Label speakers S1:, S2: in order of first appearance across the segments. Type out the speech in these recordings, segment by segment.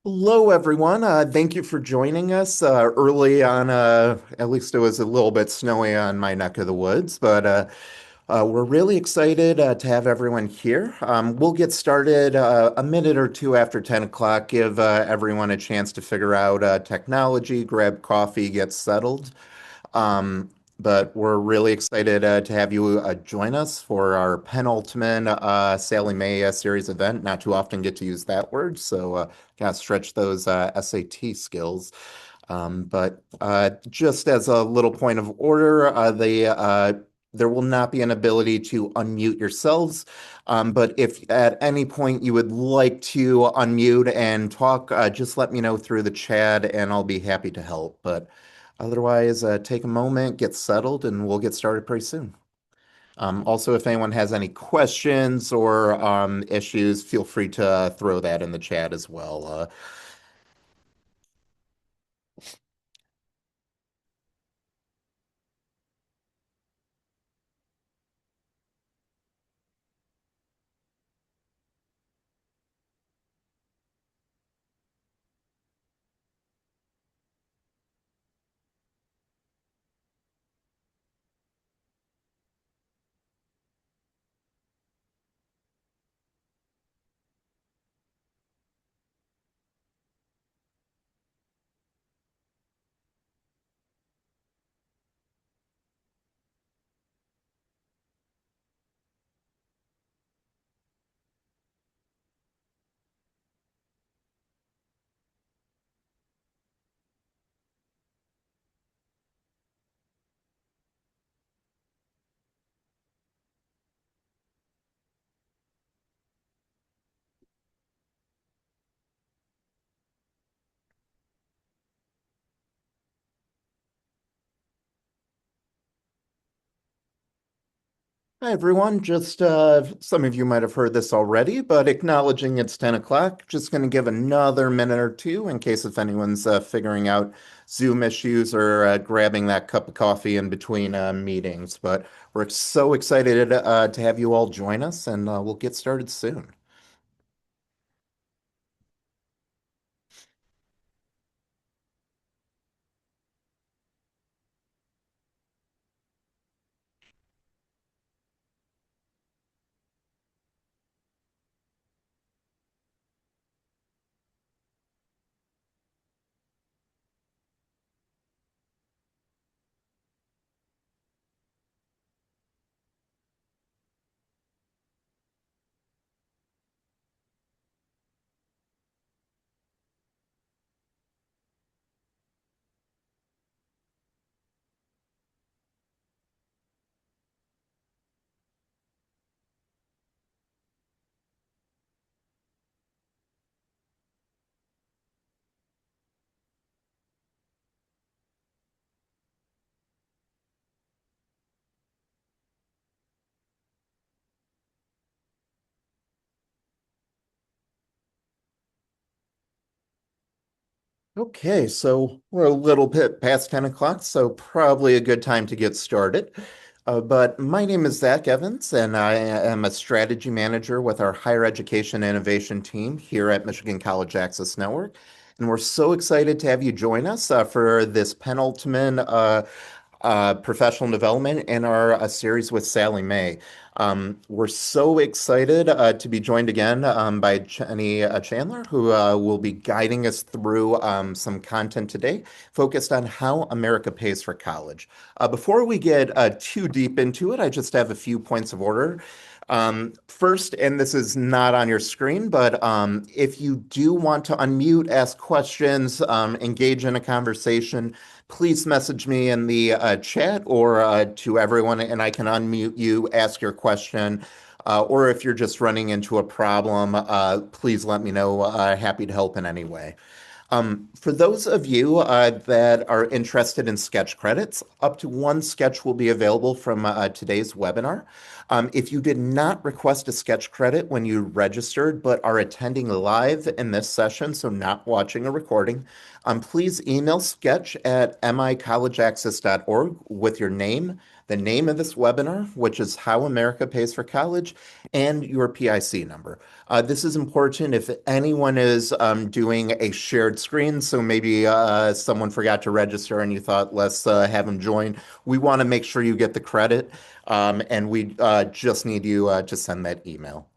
S1: Hello, everyone. Thank you for joining us early on. At least it was a little bit snowy on my neck of the woods, but we're really excited to have everyone here. We'll get started a minute or two after 10 o'clock, give everyone a chance to figure out technology, grab coffee, get settled. Um, but we're really excited to have you join us for our penultimate Sallie Mae series event. Not too often get to use that word, so gotta stretch those SAT skills. But just as a little point of order, there will not be an ability to unmute yourselves. But if at any point you would like to unmute and talk, just let me know through the chat and I'll be happy to help. But otherwise, take a moment, get settled, and we'll get started pretty soon. Also, if anyone has any questions or issues, feel free to throw that in the chat as well. Hi, everyone. Just some of you might have heard this already, but acknowledging it's 10 o'clock, just going to give another minute or two in case if anyone's figuring out Zoom issues or grabbing that cup of coffee in between meetings. But we're so excited to have you all join us, and we'll get started soon. Okay, so we're a little bit past 10 o'clock, so probably a good time to get started. But my name is Zach Evans, and I am a strategy manager with our higher education innovation team here at Michigan College Access Network. And we're so excited to have you join us for this penultimate professional development in our series with Sallie Mae. We're so excited to be joined again by Jenny Chandler, who will be guiding us through some content today focused on how America pays for college. Before we get too deep into it, I just have a few points of order. First, and this is not on your screen, but if you do want to unmute, ask questions, engage in a conversation, please message me in the chat or to everyone, and I can unmute you, ask your question. Or if you're just running into a problem, please let me know. Happy to help in any way. For those of you that are interested in sketch credits, up to one sketch will be available from today's webinar. If you did not request a sketch credit when you registered but are attending live in this session, so not watching a recording, please email sketch at micollegeaccess.org with your name, the name of this webinar, which is How America Pays for College, and your PIC number. This is important if anyone is doing a shared screen, so maybe someone forgot to register and you thought, let's have them join. We want to make sure you get the credit, and we just need you to send that email.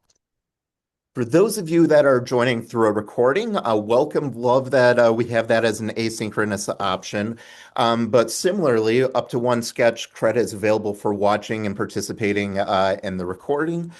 S1: For those of you that are joining through a recording, welcome. Love that we have that as an asynchronous option. But similarly, up to one sketch credit is available for watching and participating in the recording.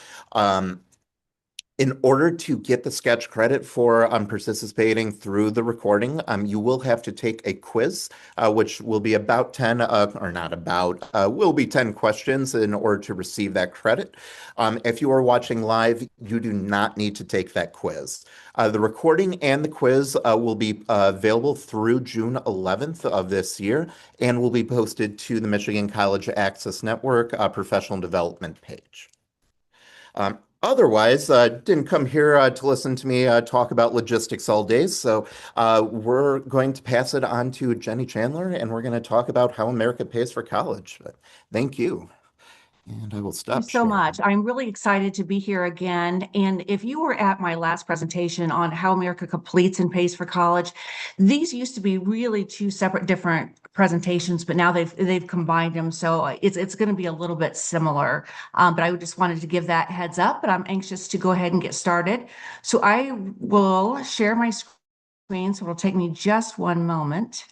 S1: In order to get the sketch credit for participating through the recording, you will have to take a quiz, which will be about 10, or not about, will be 10 questions in order to receive that credit. If you are watching live, you do not need to take that quiz. The recording and the quiz will be available through June 11th of this year and will be posted to the Michigan College Access Network professional development page. Otherwise, didn't come here to listen to me talk about logistics all day. So we're going to pass it on to Jenny Chandler, and we're going to talk about how America pays for college. But thank you. And I will
S2: Thank you
S1: stop
S2: so much.
S1: sharing.
S2: I'm really excited to be here again. And if you were at my last presentation on how America completes and pays for college, these used to be really two separate different presentations, but now they've combined them. So it's going to be a little bit similar. But I just wanted to give that heads up, but I'm anxious to go ahead and get started. So I will share my screen. So it'll take me just one moment.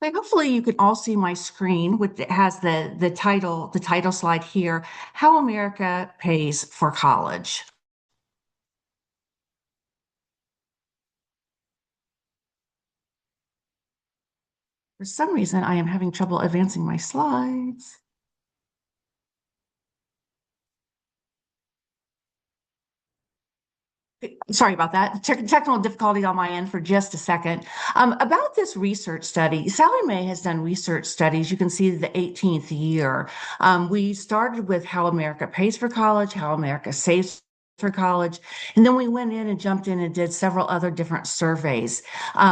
S2: Okay, hopefully you can all see my screen, which has the title slide here, How America Pays for College. For some reason, I am having trouble advancing my slides. Sorry about that. Technical difficulty on my end for just a second. About this research study, Sallie Mae has done research studies. You can see the 18th year. We started with how America pays for college, how America saves for college. And then we went in and jumped in and did several other different surveys.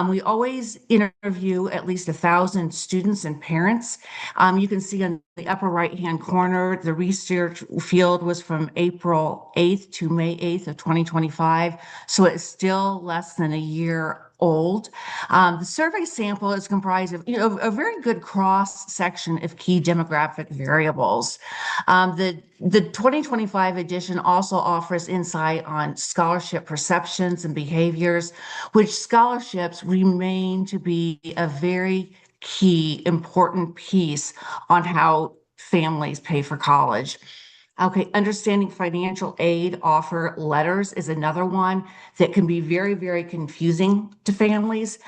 S2: We always interview at least 1,000 students and parents. You can see on the upper right-hand corner, the research field was from April 8th to May 8th of 2025. So it's still less than a year old. The survey sample is comprised of a very good cross section of key demographic variables. The 2025 edition also offers insight on scholarship perceptions and behaviors, which scholarships remain to be a very key, important piece on how families pay for college. Okay, understanding financial aid offer letters is another one that can be very, very confusing to families.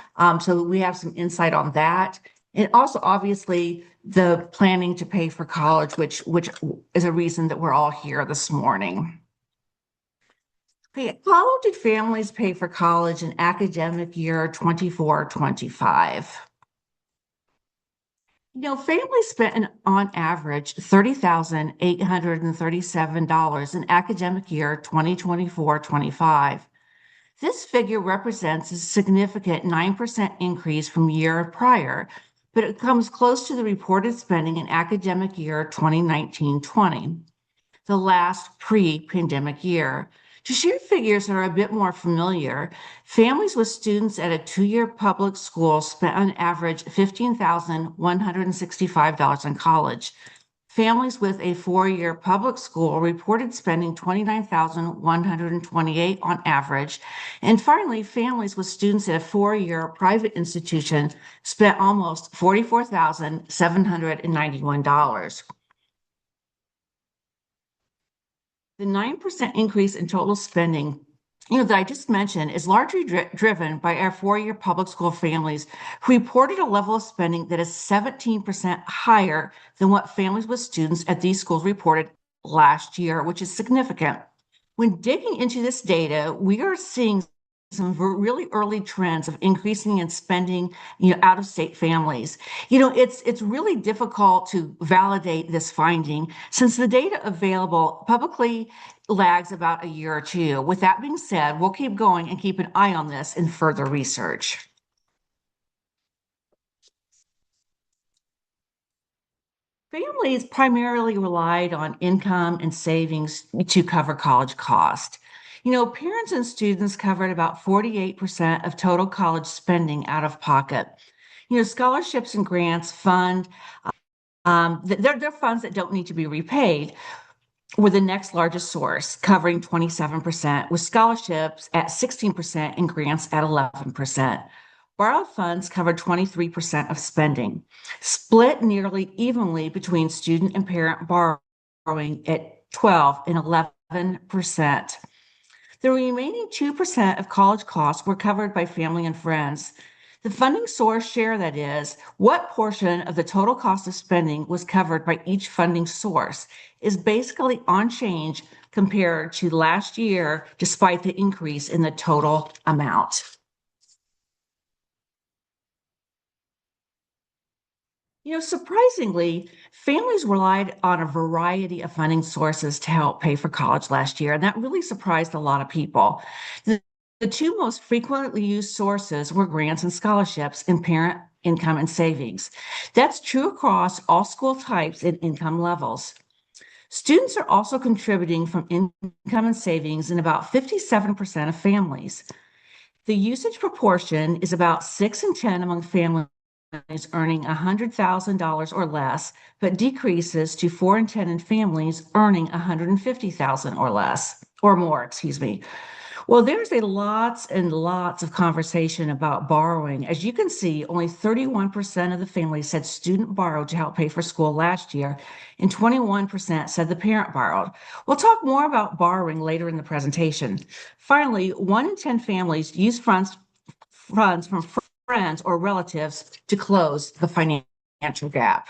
S2: So we have some insight on that. And also, obviously, the planning to pay for college, which is a reason that we're all here this morning. Okay, how did families pay for college in academic year 24-25? Families spent on average $30,837 in academic year 2024-25. This figure represents a significant 9% increase from year prior, but it comes close to the reported spending in academic year 2019-20, the last pre-pandemic year. To share figures that are a bit more familiar, families with students at a two-year public school spent on average $15,165 on college. Families with a four-year public school reported spending $29,128 on average. And finally, families with students at a four-year private institution spent almost $44,791. The 9% increase in total spending that I just mentioned is largely driven by our four-year public school families who reported a level of spending that is 17% higher than what families with students at these schools reported last year, which is significant. When digging into this data, we are seeing some really early trends of increasing in spending, out of state families. It's really difficult to validate this finding since the data available publicly lags about a year or two. With that being said, we'll keep going and keep an eye on this in further research. Families primarily relied on income and savings to cover college cost. Parents and students covered about 48% of total college spending out of pocket. Scholarships and grants fund, they're funds that don't need to be repaid, were the next largest source, covering 27%, with scholarships at 16% and grants at 11%. Borrowed funds covered 23% of spending, split nearly evenly between student and parent borrowing at 12 and 11%. The remaining 2% of college costs were covered by family and friends. The funding source share, that is, what portion of the total cost of spending was covered by each funding source, is basically unchanged compared to last year, despite the increase in the total amount. Surprisingly, families relied on a variety of funding sources to help pay for college last year, and that really surprised a lot of people. The two most frequently used sources were grants and scholarships and parent income and savings. That's true across all school types and income levels. Students are also contributing from income and savings in about 57% of families. The usage proportion is about 6 and 10 among families earning $100,000 or less, but decreases to 4 and 10 in families earning $150,000 or less, or more, excuse me. Well, there's a lots and lots of conversation about borrowing. As you can see, only 31% of the families said student borrowed to help pay for school last year, and 21% said the parent borrowed. We'll talk more about borrowing later in the presentation. Finally, 1 in 10 families use funds from friends or relatives to close the financial gap.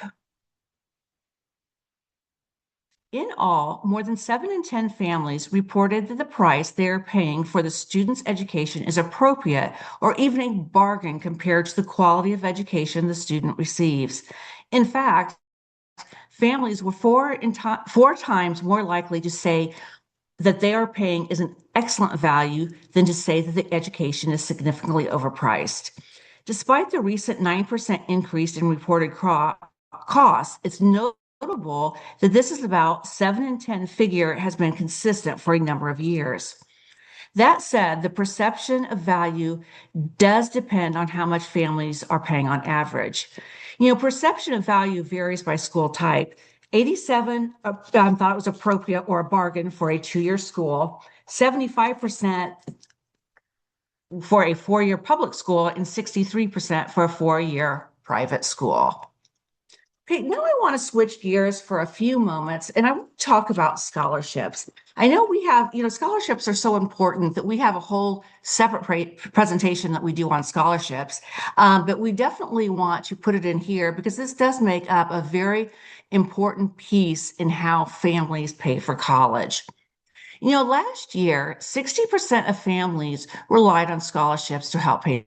S2: In all, more than 7 in 10 families reported that the price they are paying for the student's education is appropriate or even a bargain compared to the quality of education the student receives. In fact, families were 4 times more likely to say that they are paying is an excellent value than to say that the education is significantly overpriced. Despite the recent 9% increase in reported costs, it's notable that this is about 7 in 10 figure has been consistent for a number of years. That said, the perception of value does depend on how much families are paying on average. Perception of value varies by school type. 87 thought it was appropriate or a bargain for a 2-year school, 75% for a 4-year public school, and 63% for a 4-year private school. Okay, now I want to switch gears for a few moments and I want to talk about scholarships. I know we have, scholarships are so important that we have a whole separate presentation that we do on scholarships, but we definitely want to put it in here because this does make up a very important piece in how families pay for college. Last year, 60% of families relied on scholarships to help pay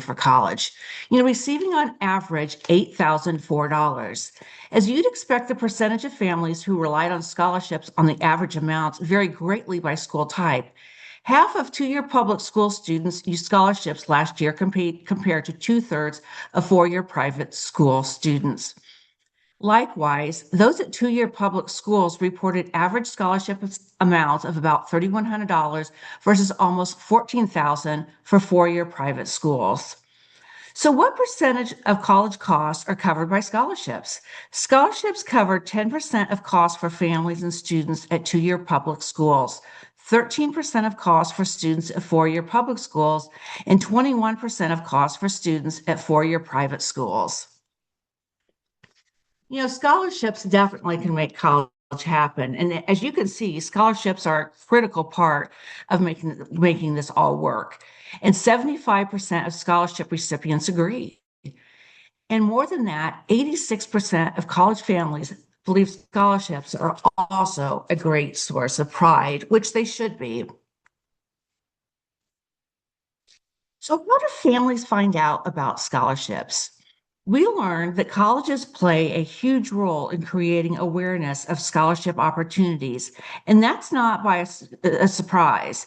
S2: for college, receiving on average $8,004. As you'd expect, the percentage of families who relied on scholarships on the average amounts vary greatly by school type. Half of 2-year public school students used scholarships last year compared to 2/3 of 4-year private school students. Likewise, those at 2-year public schools reported average scholarship amounts of about $3,100 versus almost $14,000 for 4-year private schools. So, what percentage of college costs are covered by scholarships? Scholarships cover 10% of costs for families and students at 2-year public schools, 13% of costs for students at 4-year public schools, and 21% of costs for students at 4-year private schools. Scholarships definitely can make college happen. And as you can see, scholarships are a critical part of making this all work. And 75% of scholarship recipients agree. And more than that, 86% of college families believe scholarships are also a great source of pride, which they should be. So, how do families find out about scholarships? We learned that colleges play a huge role in creating awareness of scholarship opportunities, and that's not by a surprise,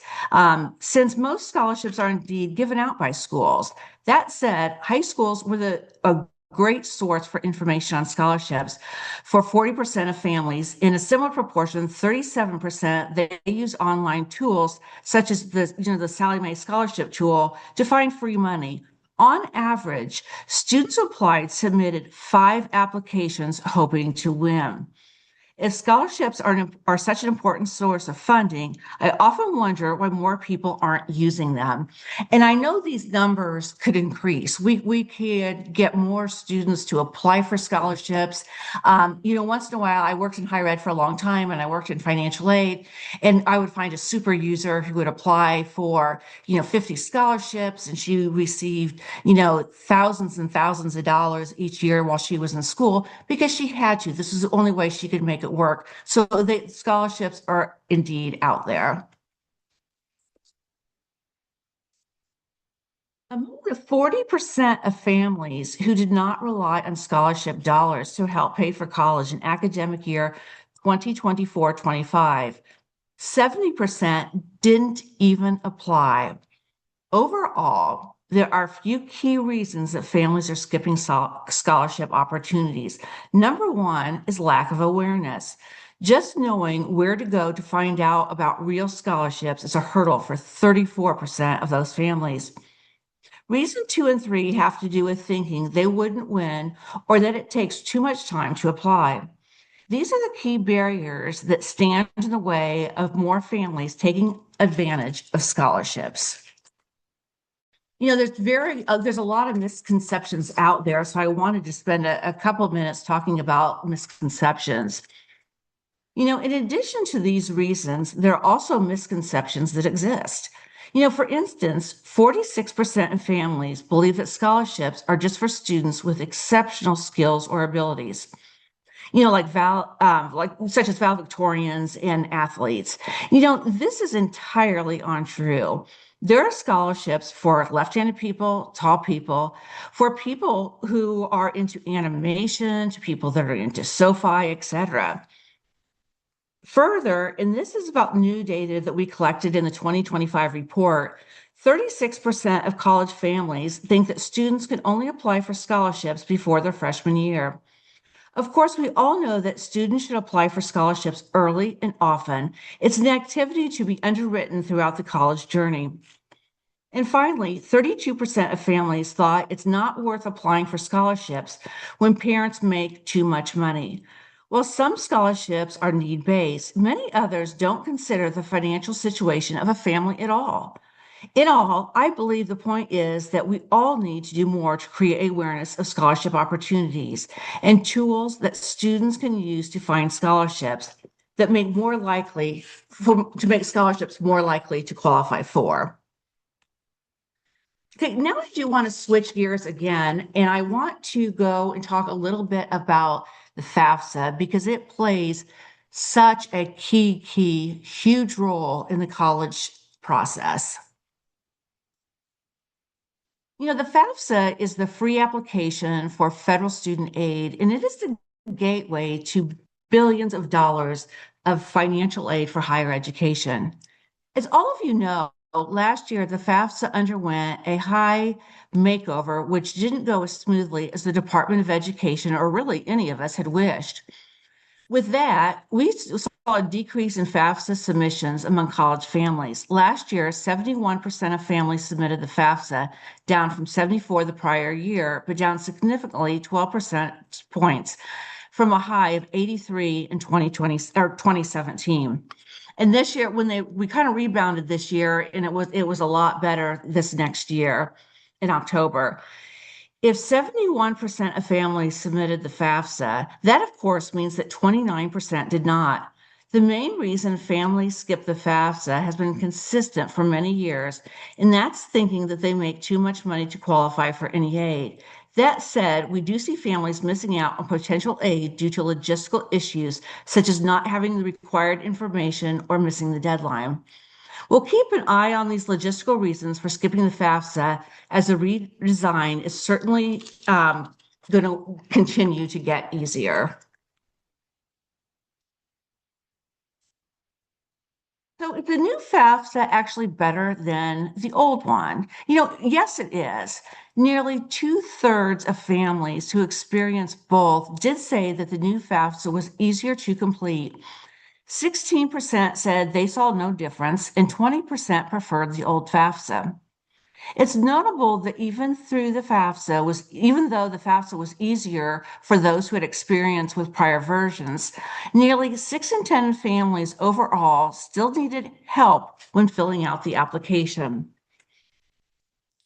S2: since most scholarships are indeed given out by schools. That said, high schools were a great source for information on scholarships for 40% of families. In a similar proportion, 37% they use online tools such as the Sallie Mae scholarship tool to find free money. On average, students who applied submitted 5 applications hoping to win. If scholarships are such an important source of funding, I often wonder why more people aren't using them. And I know these numbers could increase. We could get more students to apply for scholarships. Once in a while, I worked in higher ed for a long time and I worked in financial aid, and I would find a super user who would apply for, 50 scholarships, and she received, thousands and thousands of dollars each year while she was in school because she had to. This was the only way she could make it work. So the scholarships are indeed out there. Among the 40% of families who did not rely on scholarship dollars to help pay for college in academic year 2024-25, 70% didn't even apply. Overall, there are a few key reasons that families are skipping scholarship opportunities. Number one is lack of awareness. Just knowing where to go to find out about real scholarships is a hurdle for 34% of those families. Reason two and three have to do with thinking they wouldn't win or that it takes too much time to apply. These are the key barriers that stand in the way of more families taking advantage of scholarships. There's a lot of misconceptions out there, so I wanted to spend a couple of minutes talking about misconceptions. In addition to these reasons, there are also misconceptions that exist. For instance, 46% of families believe that scholarships are just for students with exceptional skills or abilities, like such as valedictorians and athletes. This is entirely untrue. There are scholarships for left-handed people, tall people, for people who are into animation, to people that are into SoFi, etc. Further, and this is about new data that we collected in the 2025 report, 36% of college families think that students can only apply for scholarships before their freshman year. Of course, we all know that students should apply for scholarships early and often. It's an activity to be underwritten throughout the college journey. And finally, 32% of families thought it's not worth applying for scholarships when parents make too much money. While some scholarships are need-based, many others don't consider the financial situation of a family at all. In all, I believe the point is that we all need to do more to create awareness of scholarship opportunities and tools that students can use to find scholarships that to make scholarships more likely to qualify for. Okay, now I do want to switch gears again, and I want to go and talk a little bit about the FAFSA because it plays such a huge role in the college process. The FAFSA is the free application for federal student aid, and it is the gateway to billions of dollars of financial aid for higher education. As all of you know, last year the FAFSA underwent a high makeover, which didn't go as smoothly as the Department of Education or really any of us had wished. With that, we saw a decrease in FAFSA submissions among college families. Last year, 71% of families submitted the FAFSA, down from 74 the prior year, but down significantly 12% points from a high of 83 in 2020 or 2017. And this year, we kind of rebounded this year, and it was a lot better this next year in October. If 71% of families submitted the FAFSA, that of course means that 29% did not. The main reason families skip the FAFSA has been consistent for many years, and that's thinking that they make too much money to qualify for any aid. That said, we do see families missing out on potential aid due to logistical issues, such as not having the required information or missing the deadline. We'll keep an eye on these logistical reasons for skipping the FAFSA, as the redesign is certainly going to continue to get easier. So is the new FAFSA actually better than the old one? Yes, it is. Nearly two-thirds of families who experienced both did say that the new FAFSA was easier to complete. 16% said they saw no difference, and 20% preferred the old FAFSA. It's notable that even though the FAFSA was easier for those who had experience with prior versions, nearly 6 in 10 families overall still needed help when filling out the application.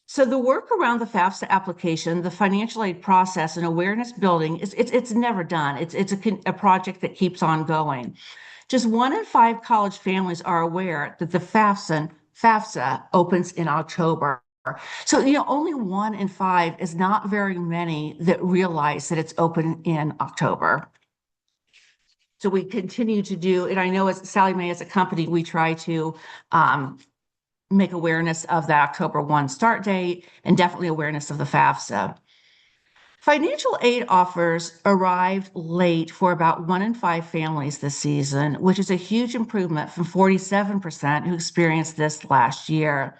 S2: So the work around the FAFSA application, the financial aid process, and awareness building it's never done. It's a project that keeps on going. Just 1 in 5 college families are aware that the FAFSA opens in October. So, only 1 in 5 is not very many that realize that it's open in October. So we continue to do, and I know as Sallie Mae, as a company, we try to make awareness of the October 1 start date and definitely awareness of the FAFSA. Financial aid offers arrived late for about 1 in 5 families this season, which is a huge improvement from 47% who experienced this last year.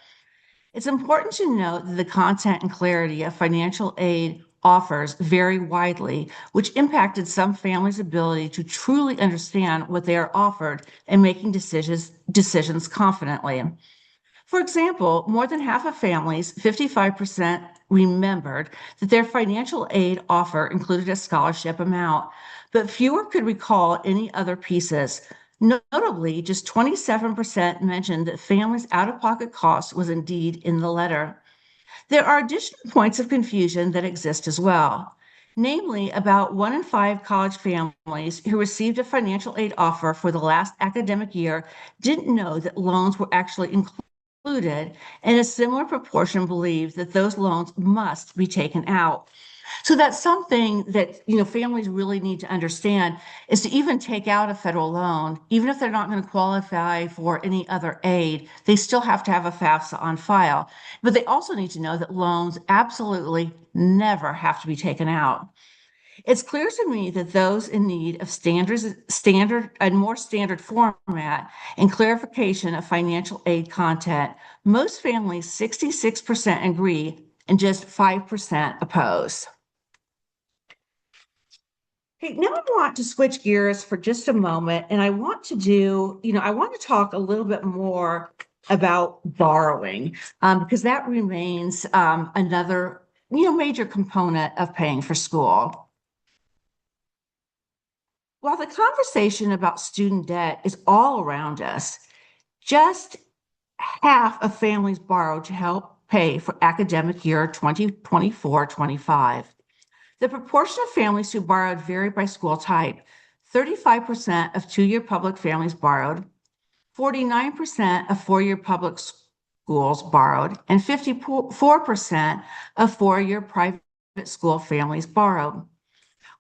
S2: It's important to note that the content and clarity of financial aid offers vary widely, which impacted some families' ability to truly understand what they are offered and making decisions confidently. For example, more than half of families, 55%, remembered that their financial aid offer included a scholarship amount, but fewer could recall any other pieces. Notably, just 27% mentioned that families' out-of-pocket costs was indeed in the letter. There are additional points of confusion that exist as well. Namely, about 1 in 5 college families who received a financial aid offer for the last academic year didn't know that loans were actually included, and a similar proportion believed that those loans must be taken out. So that's something that families really need to understand, is to even take out a federal loan, even if they're not going to qualify for any other aid, they still have to have a FAFSA on file. But they also need to know that loans absolutely never have to be taken out. It's clear to me that those in need of more standard format and clarification of financial aid content, most families, 66%, agree and just 5% oppose. Hey, now I want to switch gears for just a moment, and I want to talk a little bit more about borrowing, because that remains another, major component of paying for school. While the conversation about student debt is all around us, just half of families borrow to help pay for academic year 2024-25. The proportion of families who borrowed varied by school type. 35% of two-year public families borrowed, 49% of four-year public schools borrowed, and 54% of four-year private school families borrowed.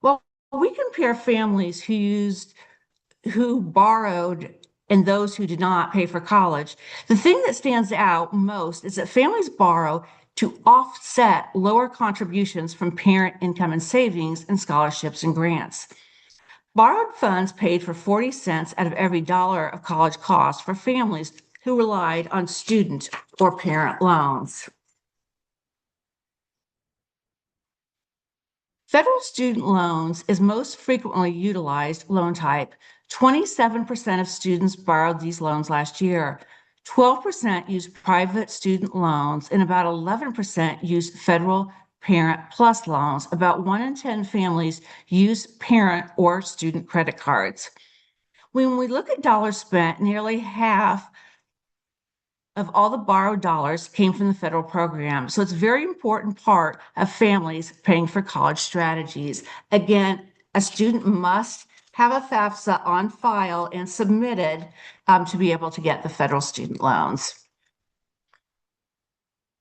S2: Well, we compare families who borrowed and those who did not pay for college. The thing that stands out most is that families borrow to offset lower contributions from parent income and savings and scholarships and grants. Borrowed funds paid for 40 cents out of every dollar of college costs for families who relied on student or parent loans. Federal student loans is most frequently utilized loan type. 27% of students borrowed these loans last year. 12% used private student loans, and about 11% used federal Parent Plus loans. About 1 in 10 families use parent or student credit cards. When we look at dollars spent, nearly half of all the borrowed dollars came from the federal program. So it's a very important part of families paying for college strategies. Again, a student must have a FAFSA on file and submitted to be able to get the federal student loans.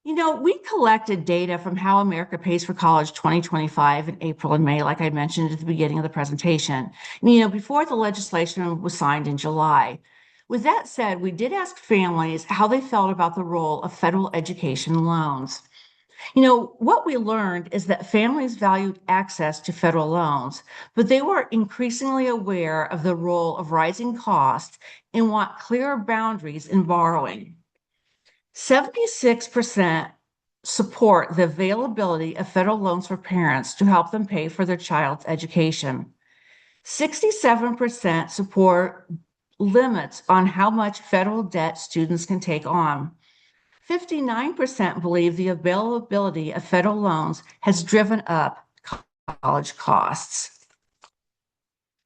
S2: We collected data from How America Pays for College 2025 in April and May, like I mentioned at the beginning of the presentation, before the legislation was signed in July. With that said, we did ask families how they felt about the role of federal education loans. What we learned is that families valued access to federal loans, but they were increasingly aware of the role of rising costs and want clearer boundaries in borrowing. 76% support the availability of federal loans for parents to help them pay for their child's education. 67% support limits on how much federal debt students can take on. 59% believe the availability of federal loans has driven up college costs.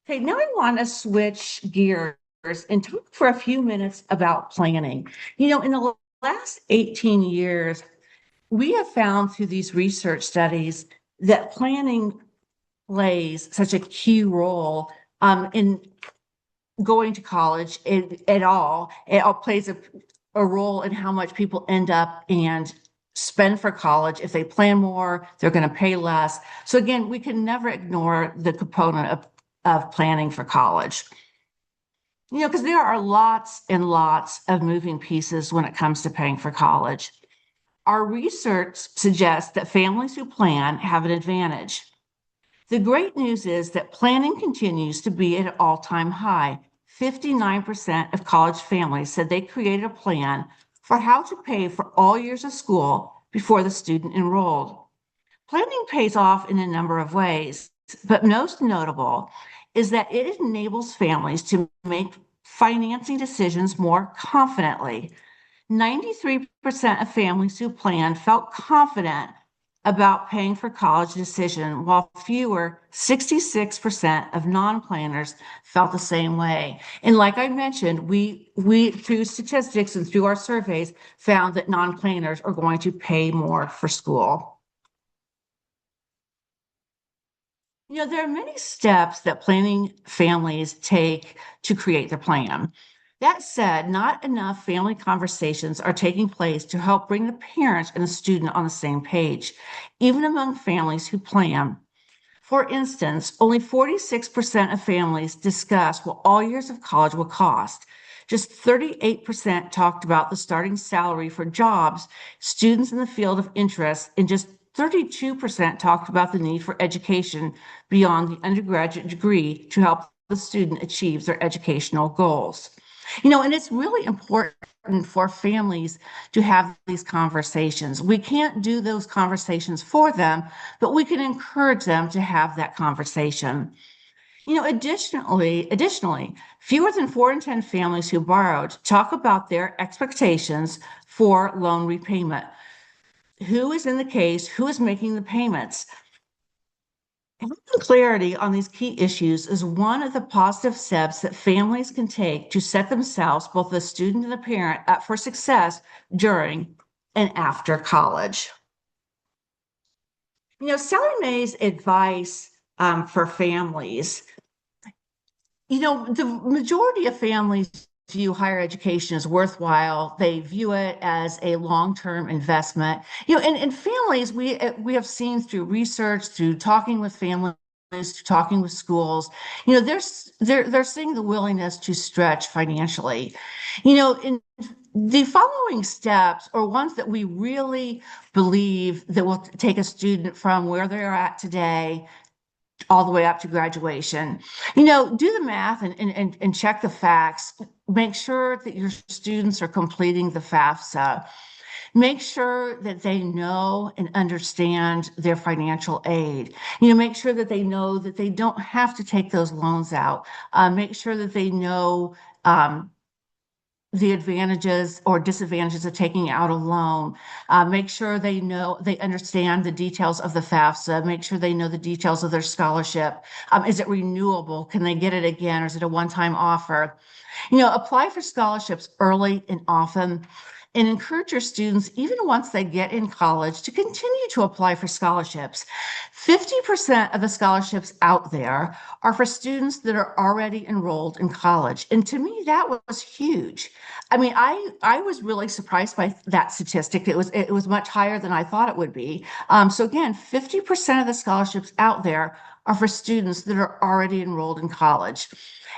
S2: Okay, now I want to switch gears and talk for a few minutes about planning. In the last 18 years, we have found through these research studies that planning plays such a key role in going to college at all. It all plays a role in how much people end up and spend for college. If they plan more, they're going to pay less. So again, we can never ignore the component of planning for college. Because there are lots and lots of moving pieces when it comes to paying for college. Our research suggests that families who plan have an advantage. The great news is that planning continues to be at an all-time high. 59% of college families said they created a plan for how to pay for all years of school before the student enrolled. Planning pays off in a number of ways, but most notable is that it enables families to make financing decisions more confidently. 93% of families who planned felt confident about paying for college decision, while fewer, 66% of non-planners felt the same way. And like I mentioned, we through statistics and through our surveys found that non-planners are going to pay more for school. There are many steps that planning families take to create their plan. That said, not enough family conversations are taking place to help bring the parents and the student on the same page, even among families who plan. For instance, only 46% of families discuss what all years of college will cost. Just 38% talked about the starting salary for jobs, students in the field of interest, and just 32% talked about the need for education beyond the undergraduate degree to help the student achieve their educational goals. And it's really important for families to have these conversations. We can't do those conversations for them, but we can encourage them to have that conversation. Additionally, fewer than 4 in 10 families who borrowed talk about their expectations for loan repayment. Who is in the case? Who is making the payments? Having clarity on these key issues is one of the positive steps that families can take to set themselves, both the student and the parent, up for success during and after college. Sallie Mae's advice for families, the majority of families view higher education as worthwhile. They view it as a long-term investment. And families, we have seen through research, through talking with families, through talking with schools, they're seeing the willingness to stretch financially. In the following steps are ones that we really believe that will take a student from where they're at today all the way up to graduation. Do the math and check the facts. Make sure that your students are completing the FAFSA. Make sure that they know and understand their financial aid. Make sure that they know that they don't have to take those loans out. Make sure that they know the advantages or disadvantages of taking out a loan. Make sure they understand the details of the FAFSA. Make sure they know the details of their scholarship. Is it renewable? Can they get it again? Or is it a one-time offer? Apply for scholarships early and often, and encourage your students, even once they get in college, to continue to apply for scholarships. 50% of the scholarships out there are for students that are already enrolled in college. And to me, that was huge. I was really surprised by that statistic. It was much higher than I thought it would be. So again, 50% of the scholarships out there are for students that are already enrolled in college.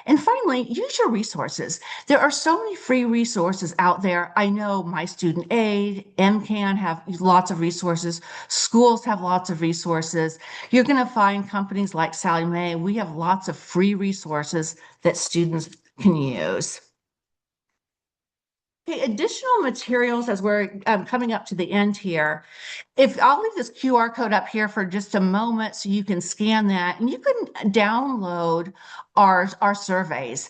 S2: And finally, use your resources. There are so many free resources out there. I know My Student Aid, MCAN have lots of resources. Schools have lots of resources. You're going to find companies like Sallie Mae. We have lots of free resources that students can use. Okay, additional materials as we're coming up to the end here. If I'll leave this QR code up here for just a moment so you can scan that and you can download our surveys.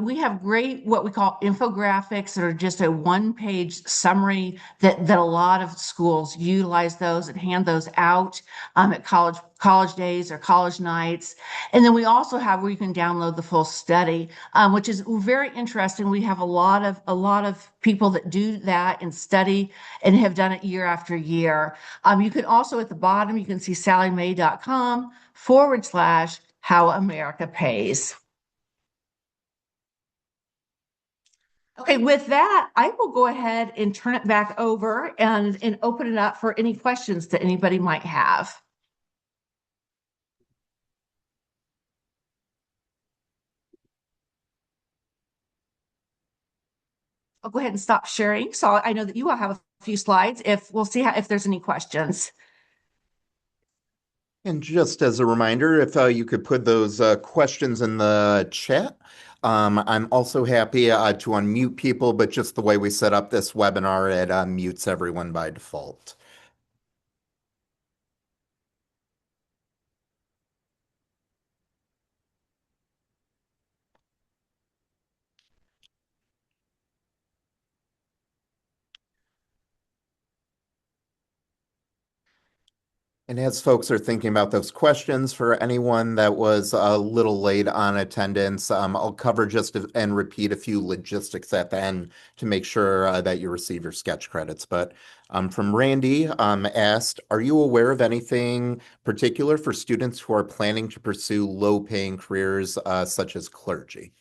S2: We have great what we call infographics that are just a one-page summary that a lot of schools utilize those and hand those out at college days or college nights. And then we also have where you can download the full study, which is very interesting. We have a lot of people that do that and study and have done it year after year. You can also at the bottom, you can see salliemae.com/ how America pays. Okay, with that, I will go ahead and turn it back over and open it up for any questions that anybody might have. I'll go ahead and stop sharing. So I know that you will have a few slides if we'll see if there's any questions.
S1: And just as a reminder, if you could put those questions in the chat. I'm also happy to unmute people, but just the way we set up this webinar, it mutes everyone by default. And as folks are thinking about those questions, for anyone that was a little late on attendance, I'll cover just and repeat a few logistics at the end to make sure that you receive your sketch credits. But from Randy asked, are you aware of anything particular for students who are planning to pursue low-paying careers such as clergy?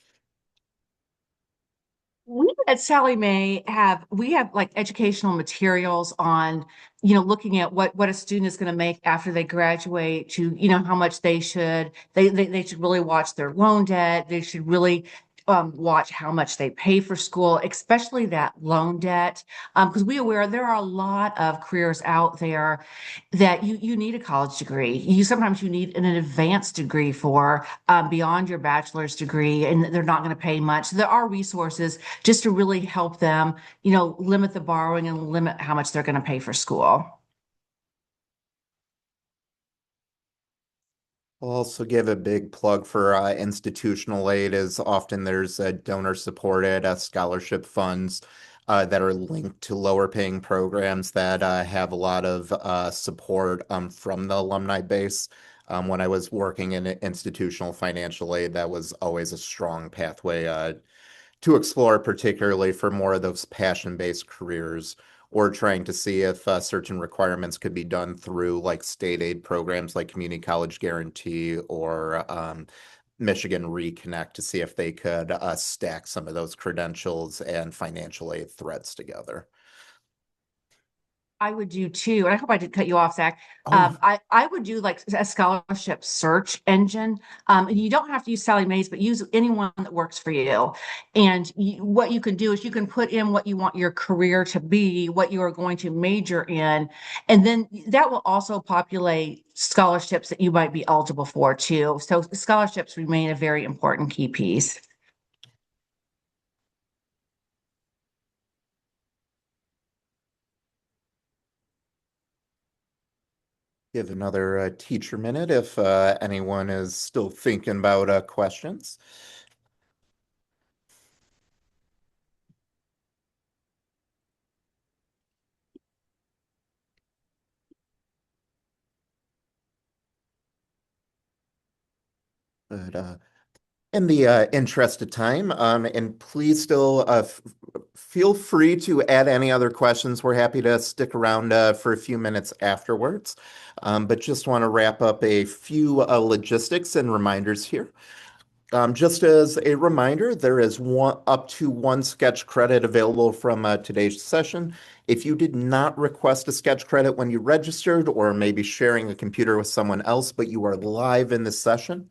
S2: We at Sallie Mae have like educational materials on, looking at what a student is going to make after they graduate to, how much they should really watch their loan debt. They should really watch how much they pay for school, especially that loan debt. Because we aware there are a lot of careers out there that you need a college degree. Sometimes you need an advanced degree for beyond your bachelor's degree, and they're not going to pay much. So there are resources just to really help them, limit the borrowing and limit how much they're going to pay for school.
S1: I'll also give a big plug for institutional aid, as often there's donor-supported scholarship funds that are linked to lower-paying programs that have a lot of support from the alumni base. When I was working in institutional financial aid, that was always a strong pathway to explore, particularly for more of those passion-based careers, or trying to see if certain requirements could be done through like state aid programs like Community College Guarantee or Michigan Reconnect to see if they could stack some of those credentials and financial aid threads together.
S2: I would do too, and I hope I didn't cut you off, Zach.
S1: Oh,
S2: I would do like a scholarship search engine. And you don't have to use Sallie Mae's, but use anyone that works for you. And what you can do is you can put in what you want your career to be, what you are going to major in, and then that will also populate scholarships that you might be eligible for too. So scholarships remain a very important key piece.
S1: give another teacher minute if anyone is still thinking about questions. But in the interest of time, and please still feel free to add any other questions. We're happy to stick around for a few minutes afterwards. But just want to wrap up a few logistics and reminders here. Just as a reminder, there is up to one sketch credit available from today's session. If you did not request a sketch credit when you registered, or maybe sharing a computer with someone else, but you are live in this session,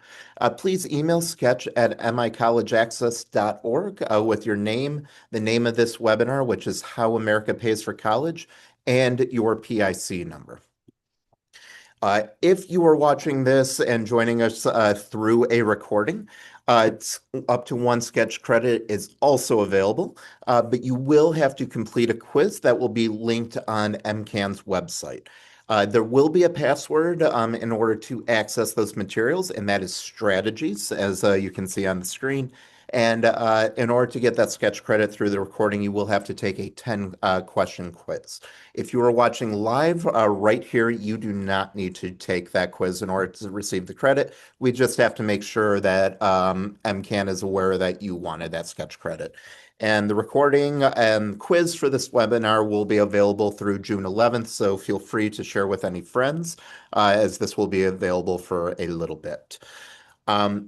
S1: please email sketch@micollegeaccess.org with your name, the name of this webinar, which is How America Pays for College, and your PIC number. If you are watching this and joining us through a recording, it's up to one sketch credit is also available, but you will have to complete a quiz that will be linked on MCAN's website. There will be a password in order to access those materials, and that is strategies, as you can see on the screen. And in order to get that sketch credit through the recording, you will have to take a 10 question quiz. If you are watching live right here, you do not need to take that quiz in order to receive the credit. We just have to make sure that MCAN is aware that you wanted that sketch credit. And the recording and quiz for this webinar will be available through June 11th, so feel free to share with any friends as this will be available for a little bit.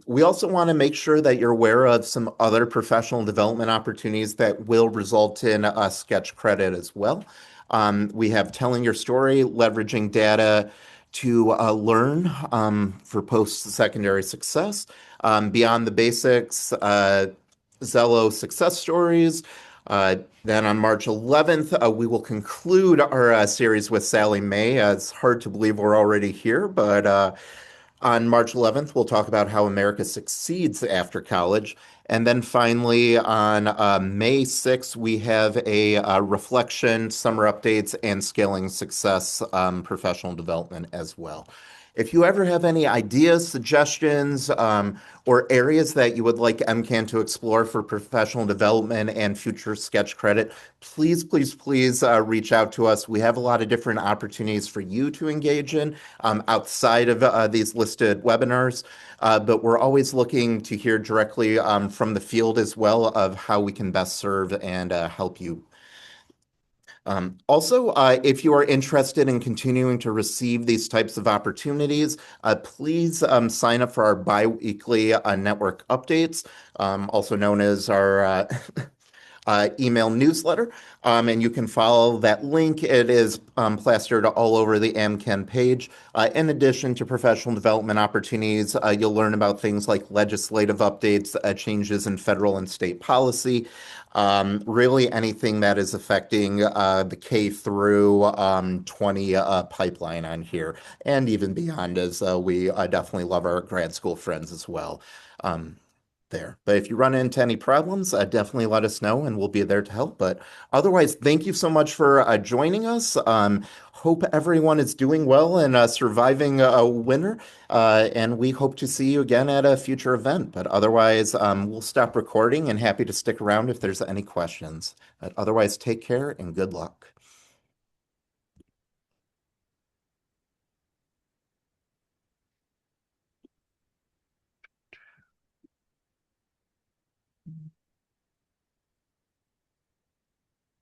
S1: We also want to make sure that you're aware of some other professional development opportunities that will result in a sketch credit as well. We have telling your story, leveraging data to learn for post-secondary success, beyond the basics, Zello success stories. Then on March 11th, we will conclude our series with Sallie Mae. It's hard to believe we're already here, but on March 11th, we'll talk about how America succeeds after college. And then finally, on May 6th, we have a reflection, summer updates, and scaling success professional development as well. If you ever have any ideas, suggestions, or areas that you would like MCAN to explore for professional development and future sketch credit, please, please, please reach out to us. We have a lot of different opportunities for you to engage in outside of these listed webinars, but we're always looking to hear directly from the field as well of how we can best serve and help you. Also, if you are interested in continuing to receive these types of opportunities, please sign up for our bi-weekly network updates, also known as our email newsletter, and you can follow that link. It is plastered all over the AmCan page. In addition to professional development opportunities, you'll learn about things like legislative updates, changes in federal and state policy, really anything that is affecting the K through 20 pipeline on here, and even beyond, as we definitely love our grad school friends as well. There. But if you run into any problems, definitely let us know and we'll be there to help. But otherwise, thank you so much for joining us. Hope everyone is doing well and surviving a winter. And we hope to see you again at a future event. But otherwise, we'll stop recording and happy to stick around if there's any questions. But otherwise, take care and good luck.